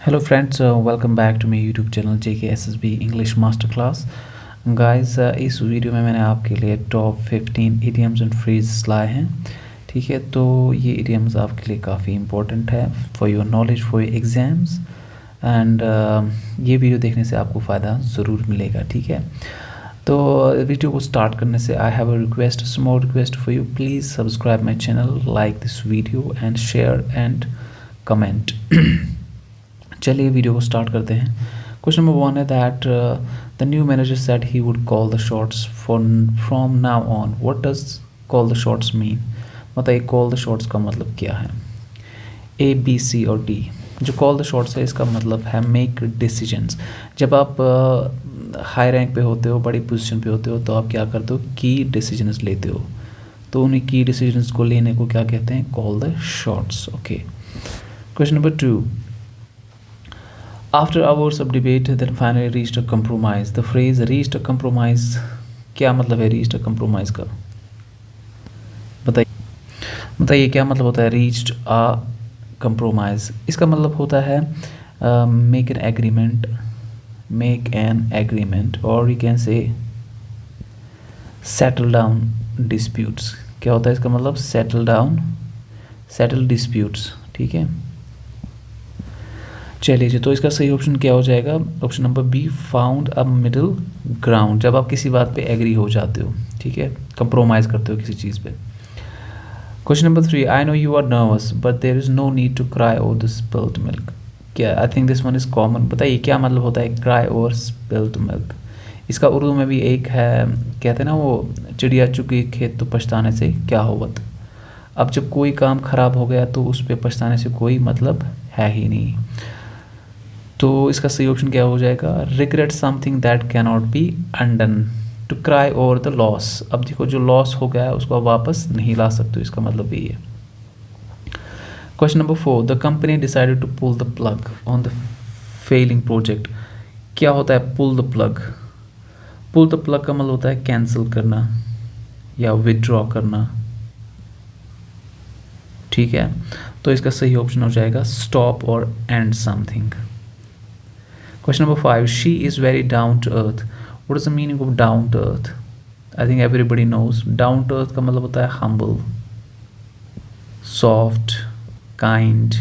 Hello friends, welcome back to my YouTube channel JKSSB English Master Class. Guys, इस video में मैंने आपके लिए टॉप 15 idioms एंड phrases लाए हैं. ठीक है, तो ये idioms आपके लिए काफ़ी important है for your knowledge for your exams and ये वीडियो देखने से आपको फ़ायदा ज़रूर मिलेगा. ठीक है, तो वीडियो को स्टार्ट करने से I have a request, small request for you. Please subscribe my channel, like this video and share and comment. चलिए वीडियो को स्टार्ट करते हैं. क्वेश्चन नंबर 1 है that the new manager said he would call the shots from now on. What does call the shots mean? बताइए call the shots का मतलब क्या है? ए, बी, सी और डी. जो कॉल द शॉट्स है इसका मतलब है मेक डिसीजंस. जब आप हाई रैंक पे होते हो, बड़ी पोजीशन पे होते हो, तो आप क्या करते हो? की डिसीजंस लेते हो. तो उन्हीं की डिसीजंस को लेने को क्या कहते हैं? Call the shots. Okay. Question number 2. After hours of debate, then finally reached a compromise. The phrase reached a compromise क्या मतलब है? reached a compromise का बताइए क्या मतलब होता है? reached a compromise इसका मतलब होता है make an agreement or we can say settle down disputes. क्या होता है इसका मतलब? settle disputes. ठीक है, चलिए जी. तो इसका सही ऑप्शन क्या हो जाएगा? Option number B, found a middle ground. जब आप किसी बात पे एग्री हो जाते हो, ठीक है, कंप्रोमाइज़ करते हो किसी चीज़ पे. Question number 3. I know you are nervous but there is no need to cry over the spilled milk. क्या? I think this one is common. बताइए क्या मतलब होता है क्राई ओवर स्पिल्ड मिल्क? इसका उर्दू में भी एक है, कहते हैं ना वो, चिड़िया चुगी खेत तो पछताने से क्या होवत. अब जब कोई काम ख़राब हो गया तो उस पर पछताने से कोई मतलब है ही नहीं. तो इसका सही ऑप्शन क्या हो जाएगा? Regret something that cannot be undone. To cry over the loss. अब देखो जो लॉस हो गया है उसको आप वापस नहीं ला सकते, इसका मतलब यही है. Question number 4. The company decided to pull the plug on the failing project. क्या होता है pull the plug? Pull the plug का मतलब होता है कैंसिल करना या विदड्रॉ करना. ठीक है, तो इसका सही ऑप्शन हो जाएगा स्टॉप और and something. Question number 5. She is very down to earth. What is the meaning of down to earth? I think everybody knows. Down to earth का मतलब होता है humble, soft, kind,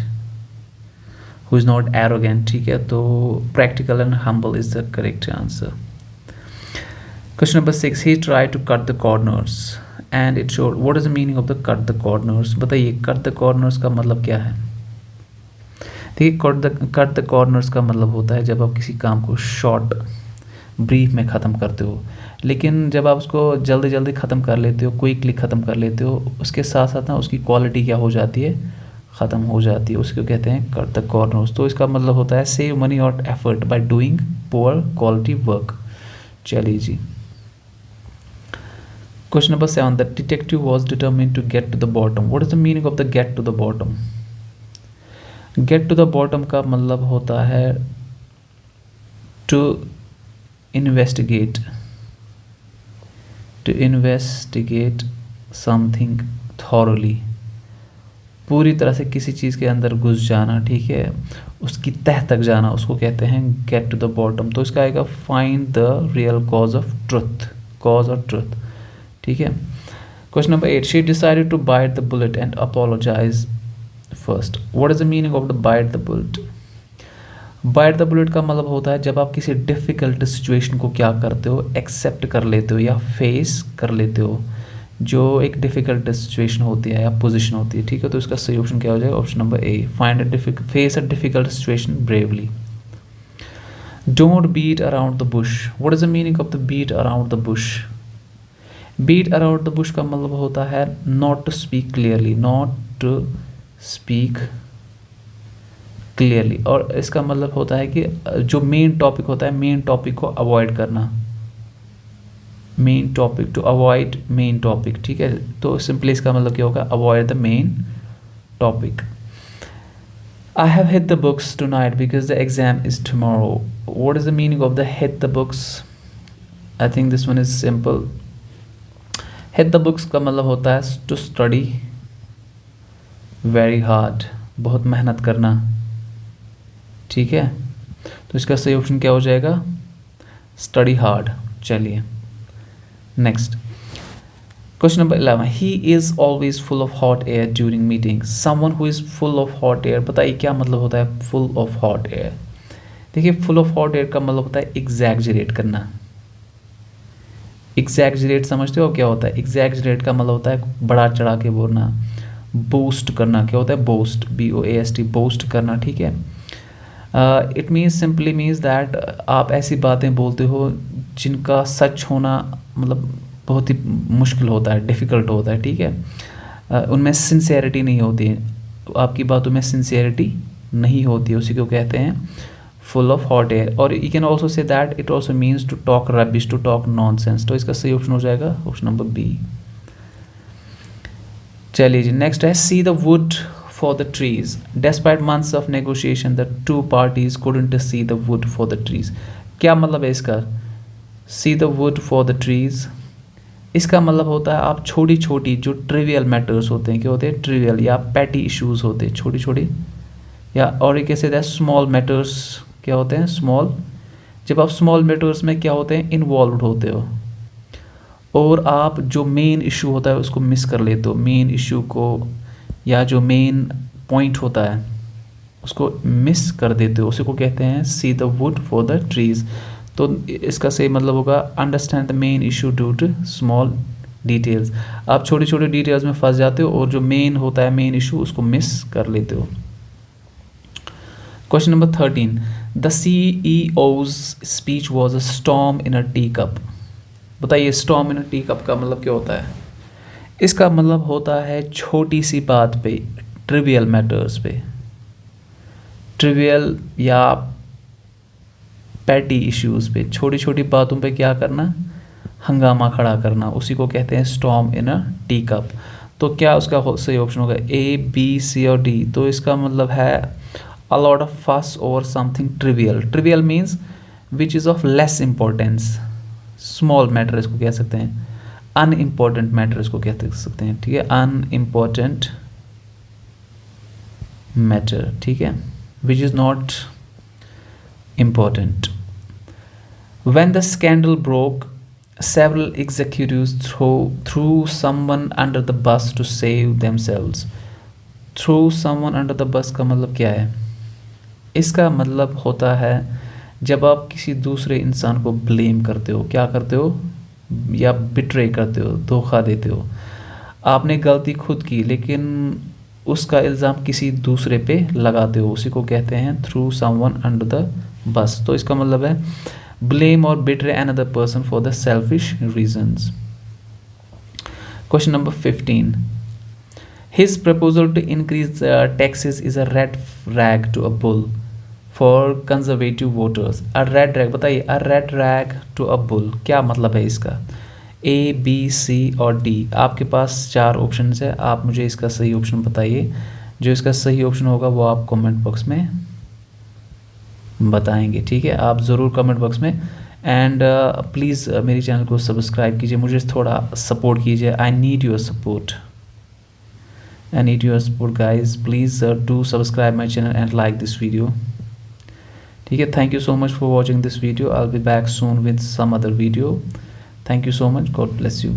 who is not arrogant. ठीक है, तो practical and humble is the correct answer. Question number 6. He tried to cut the corners and it showed. What is the meaning of the cut the corners? बताइए cut the corners का मतलब क्या है? देखिए cut the corners का मतलब होता है जब आप किसी काम को शॉर्ट ब्रीफ में ख़त्म करते हो, लेकिन जब आप उसको जल्दी जल्दी ख़त्म कर लेते हो, क्विकली ख़त्म कर लेते हो, उसके साथ साथ ना उसकी क्वालिटी क्या हो जाती है? ख़त्म हो जाती है. उसको कहते हैं कट द कॉर्नर्स. तो इसका मतलब होता है सेव मनी और effort by doing poor quality work. चलिए जी. Question number 7. The detective was determined to get to the bottom. What is the meaning of the get to the bottom? Get to the bottom का मतलब होता है to investigate something thoroughly. पूरी तरह से किसी चीज़ के अंदर घुस जाना. ठीक है, उसकी तह तक जाना, उसको कहते हैं गेट टू द बॉटम. तो इसका आएगा find the real cause of truth. ठीक है. Question number 8. She decided to bite the bullet and apologise first. What is the meaning of the bite the bullet? Bite the bullet का मतलब होता है जब आप किसी डिफ़िकल्ट सिचुएशन को क्या करते हो? एक्सेप्ट कर लेते हो या फेस कर लेते हो. जो एक डिफ़िकल्ट सिचुएशन होती है या पोजीशन होती है. ठीक है, तो इसका सही ऑप्शन क्या हो जाएगा? Option number A, face a difficult situation bravely. Don't beat around the bush. What is the meaning of the beat around the bush? Beat around the bush का मतलब होता है नॉट टू स्पीक क्लियरली. और इसका मतलब होता है कि जो मेन टॉपिक होता है, मेन टॉपिक को अवॉइड करना. To avoid main topic. ठीक है, तो सिंपली इसका मतलब क्या होगा? Avoid the main topic. I have hit the books tonight because the exam is tomorrow. What is the meaning of the hit the books? I think this one is simple. Hit the books का मतलब होता है to study very hard, बहुत मेहनत करना. ठीक है, तो इसका सही ऑप्शन क्या हो जाएगा? Study hard. चलिए next question number 11, he is always full of hot air during meeting. Someone who is full of hot air, बताइए क्या मतलब होता है फुल ऑफ हॉट एयर? देखिए फुल ऑफ हॉट एयर का मतलब होता है एग्जैगजरेट करना। एग्जैगजरेट समझते हो क्या होता है? एग्जैगजरेट का मतलब होता है बड़ा चढ़ा के बोलना, बोस्ट करना। क्या होता है? बोस्ट, BOAST, बोस्ट करना। ठीक है, it means simply means that आप ऐसी बातें बोलते हो जिनका सच होना मतलब बहुत ही मुश्किल होता है, डिफ़िकल्ट होता है। ठीक है, उनमें सिंसेरिटी नहीं होती है, आपकी बातों में सिंसेरिटी नहीं होती है, उसी को कहते हैं फुल ऑफ हॉट एयर। और you can also say that it also means to talk rubbish, to talk nonsense. तो इसका सही ऑप्शन हो जाएगा ऑप्शन नंबर बी। चलिए जी नेक्स्ट है, सी the wood for the trees, despite months of negotiation the two parties couldn't see the wood for the trees. क्या मतलब है इसका? सी the wood for the trees, इसका मतलब होता है आप छोटी छोटी जो ट्रिवियल मैटर्स होते हैं, क्या होते हैं? ट्रिवियल या पैटी इश्यूज होते हैं, छोटी छोटी, या और एक कैसे स्मॉल मैटर्स, क्या होते हैं? स्मॉल। जब आप स्मॉल मैटर्स में क्या होते हैं? इन्वॉल्व होते हो, और आप जो मेन इशू होता है उसको मिस कर लेते हो, मेन इशू को, या जो मेन पॉइंट होता है उसको मिस कर देते हो, उसी को कहते हैं see the wood for the trees. तो इसका सही मतलब होगा understand the main issue due to small details. आप छोटे छोटे डिटेल्स में फंस जाते हो और जो मेन होता है, मेन इशू, उसको मिस कर लेते हो। Question number 13, the CEO's speech was a storm in a teacup. बताइए storm in a teacup का मतलब क्या होता है? इसका मतलब होता है छोटी सी बात पे, ट्रिवियल मैटर्स पे, ट्रिवियल या पैटी इश्यूज पे, छोटी छोटी बातों पे क्या करना? हंगामा खड़ा करना, उसी को कहते हैं storm in a tea cup. तो क्या उसका सही ऑप्शन होगा? A, B, C और D। तो इसका मतलब है a lot of fuss over something trivial. Trivial means which is of less importance. Small matter इसको कह सकते हैं, अनइम्पॉर्टेंट मैटर इसको कह सकते हैं। ठीक है, अनइम्पॉर्टेंट मैटर। ठीक है, which is not important. When the scandal broke, several executives threw someone under the bus to save themselves. Threw someone under the bus का मतलब क्या है? इसका मतलब होता है जब आप किसी दूसरे इंसान को ब्लेम करते हो, क्या करते हो? या बिट्रे करते हो, धोखा देते हो। आपने गलती खुद की लेकिन उसका इल्ज़ाम किसी दूसरे पे लगाते हो, उसी को कहते हैं through someone under the bus. तो इसका मतलब है ब्लेम और betray another person for the selfish reasons. Question number 15, his proposal to increase taxes is a red rag to a bull for conservative voters. A red rag, बताइए a red rag to a bull क्या मतलब है इसका? A, B, C और D। आपके पास 4 option है, आप मुझे इसका सही ऑप्शन बताइए। जो इसका सही ऑप्शन होगा वो आप कमेंट बॉक्स में बताएंगे। ठीक है, आप ज़रूर कमेंट बॉक्स में, एंड प्लीज़ मेरे चैनल को सब्सक्राइब कीजिए, मुझे थोड़ा सपोर्ट कीजिए। I need your support, I need your support guys, please do subscribe my channel and like this video. ठीक है, thank you so much for watching this video. I will be back soon with some other video. Thank you so much. God bless you.